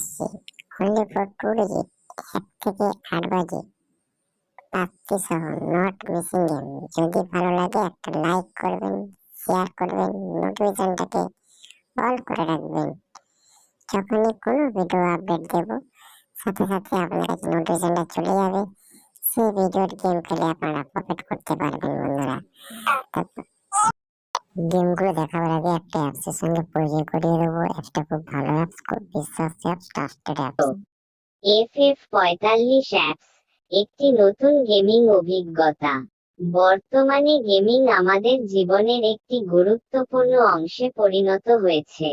এসেছি only for 2 digit 1 থেকে 8 বাজে পাচ্ছি সহ নট মিসিং গেম। যদি ভালো লাগে একটা লাইক করবেন, শেয়ার করবেন, নোটিফিকেশনটাকে অল করে রাখবেন। যখনই কোনো ভিডিও আপডেট দেব সাথে সাথে আপনার কাছে নোটিফিকেশনটা চলে যাবে। সেই ভিডিওর গেম খেলে আপনারা প্রফিট করতে পারবেন বন্ধুরা। গেমগুলো দেখাবার আগে একটা অ্যাপসের সঙ্গে পরিচয় করিয়ে দেবো। অ্যাপসটা খুব ভালো অ্যাপস, খুব বিশ্বাসী apps, trusted apps. FF45 apps একটি নতুন গেমিং অভিজ্ঞতা। বর্তমানে গেমিং আমাদের জীবনের একটি গুরুত্বপূর্ণ অংশে পরিণত হয়েছে।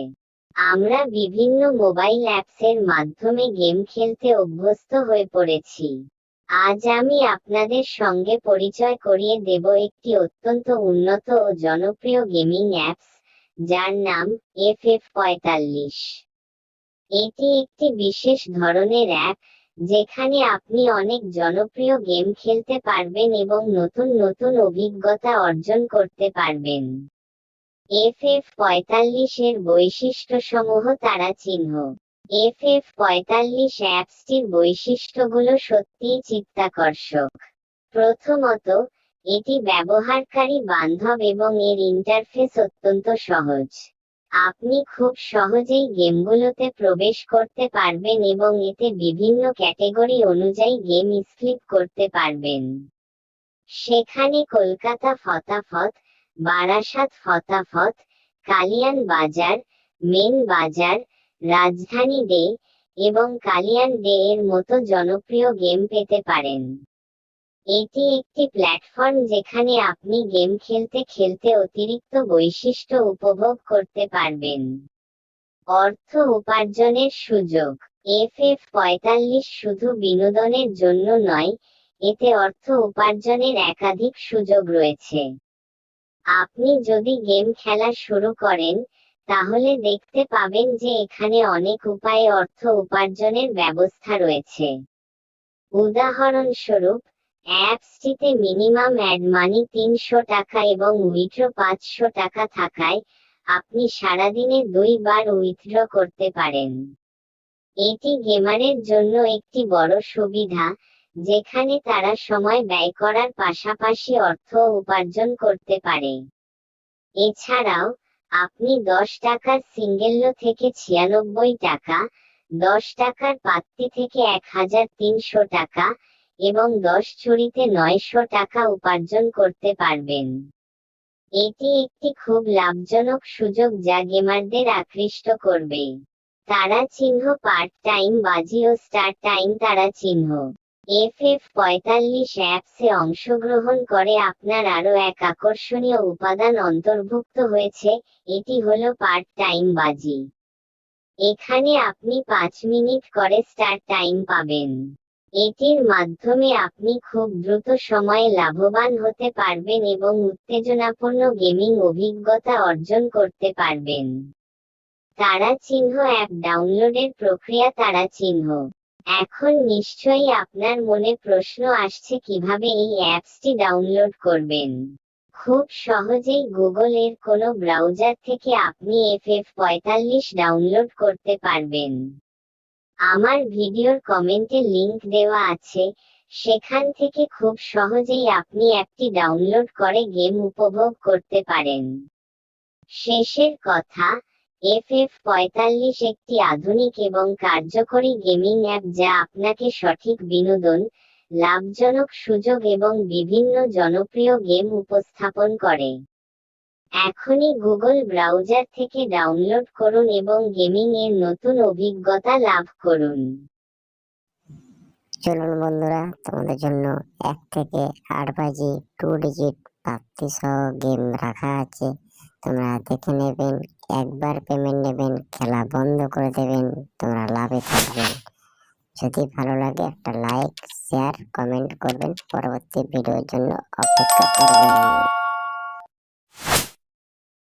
আমরা বিভিন্ন মোবাইল অ্যাপসের মাধ্যমে গেম খেলতে অভ্যস্ত হয়ে পড়েছি। আজ আমি আপনাদের সঙ্গে পরিচয় করিয়ে দেব একটি অত্যন্ত উন্নত ও জনপ্রিয় গেমিং অ্যাপস, যার নাম FF45। এটি একটি বিশেষ ধরনের অ্যাপ, যেখানে আপনি অনেক জনপ্রিয় গেম খেলতে পারবেন এবং নতুন নতুন অভিজ্ঞতা অর্জন করতে পারবেন। FF45 এর বৈশিষ্ট্যসমূহ তারা চিহ্ন। FF45 অ্যাপসটির বৈশিষ্ট্যগুলো সত্যিই চিত্তাকর্ষক। প্রথমত, এটি ব্যবহারকারী বান্ধব এবং এর ইন্টারফেস অত্যন্ত সহজ। আপনি খুব সহজেই গেমগুলোতে প্রবেশ করতে পারবেন এবং এতে বিভিন্ন ক্যাটাগরি অনুযায়ী গেম স্ক্রিপ করতে পারবেন। সেখানে কলকাতা ফতাফত, বারাসাত ফতাফত, কালিয়ান বাজার, মেন বাজার, রাজধানী ডে এবং কালিয়ান ডে এর মতো জনপ্রিয় গেম পেতে পারেন। এটি একটি প্ল্যাটফর্ম যেখানে আপনি গেম খেলতে খেলতে অতিরিক্ত বৈশিষ্ট্য উপভোগ করতে পারবেন। অর্থ উপার্জনের সুযোগ। FF45 শুধু বিনোদনের জন্য নয়, এতে অর্থ উপার্জনের একাধিক সুযোগ রয়েছে। আপনি যদি গেম খেলা শুরু করেন, তাহলে দেখতে পাবেন যে এখানে অনেক উপায়ে অর্থ উপার্জনের ব্যবস্থা রয়েছে। উদাহরণস্বরূপ, অ্যাপসটিতে মিনিমাম অ্যাড মানি 300 টাকা এবং উইথড্র 500 টাকা থাকায় আপনি সারাদিনে 2 বার উইথড্র করতে পারেন। এটি গেমারের জন্য একটি বড় সুবিধা, যেখানে তারা সময় ব্যয় করার পাশাপাশি অর্থ উপার্জন করতে পারে। এছাড়াও, আপনি 10 টাকার সিঙ্গেল্লো থেকে 96 টাকা, 10 টাকার পাত্তি থেকে 1300 টাকা এবং 10 চুরিতে 900 টাকা উপার্জন করতে পারবেন। এটি একটি খুব লাভজনক সুযোগ যা গেমারদের আকৃষ্ট করবে। তারা চিহ্ন পার্ট টাইম বাজি ও স্টার টাইম তারা চিহ্ন। FF45 অ্যাপসে অংশগ্রহণ করে আপনার আরও এক আকর্ষণীয় উপাদান অন্তর্ভুক্ত হয়েছে, এটি হলো পার্ট টাইম বাজি। এখানে আপনি 5 মিনিট করে স্টার টাইম পাবেন। এটির মাধ্যমে আপনি খুব দ্রুত সময়ে লাভবান হতে পারবেন এবং উত্তেজনাপূর্ণ গেমিং অভিজ্ঞতা অর্জন করতে পারবেন। তারা চিহ্ন অ্যাপ ডাউনলোডের প্রক্রিয়া। তারা চিহ্ন। এখন নিশ্চয়ই আপনার মনে প্রশ্ন আসছে কিভাবে এই অ্যাপসটি ডাউনলোড করবেন। খুব সহজেই গুগল এর কোনো ব্রাউজার থেকে আপনি FF45 ডাউনলোড করতে পারবেন। আমার ভিডিওর কমেন্টে লিংক দেওয়া আছে, সেখান থেকে খুব সহজেই আপনি অ্যাপটি ডাউনলোড করে গেম উপভোগ করতে পারেন। শেষের কথা, FF45 একটি আধুনিক এবং কার্যকরী গেমিং অ্যাপ যা আপনাকে সঠিক বিনোদন, লাভজনক সুযোগ এবং বিভিন্ন জনপ্রিয় গেম উপস্থাপন করে। এখনই গুগল ব্রাউজার থেকে ডাউনলোড করুন এবং গেমিং এর নতুন অভিজ্ঞতা লাভ করুন। চলুন বন্ধুরা, তোমাদের জন্য 1 থেকে 8 বাজে 2 ডিজিট প্রাপ্তি সহ গেম রাখা আছে। তোমরা দেখে নেবেন, একবার পেমেন্ট নেবেন, খেলা বন্ধ করে দেবেন, তোমরা লাভে থাকবেন। যদি ভালো লাগে একটা লাইক, শেয়ার, কমেন্ট করবেন। পরবর্তী ভিডিওর জন্য অপেক্ষা করবেন।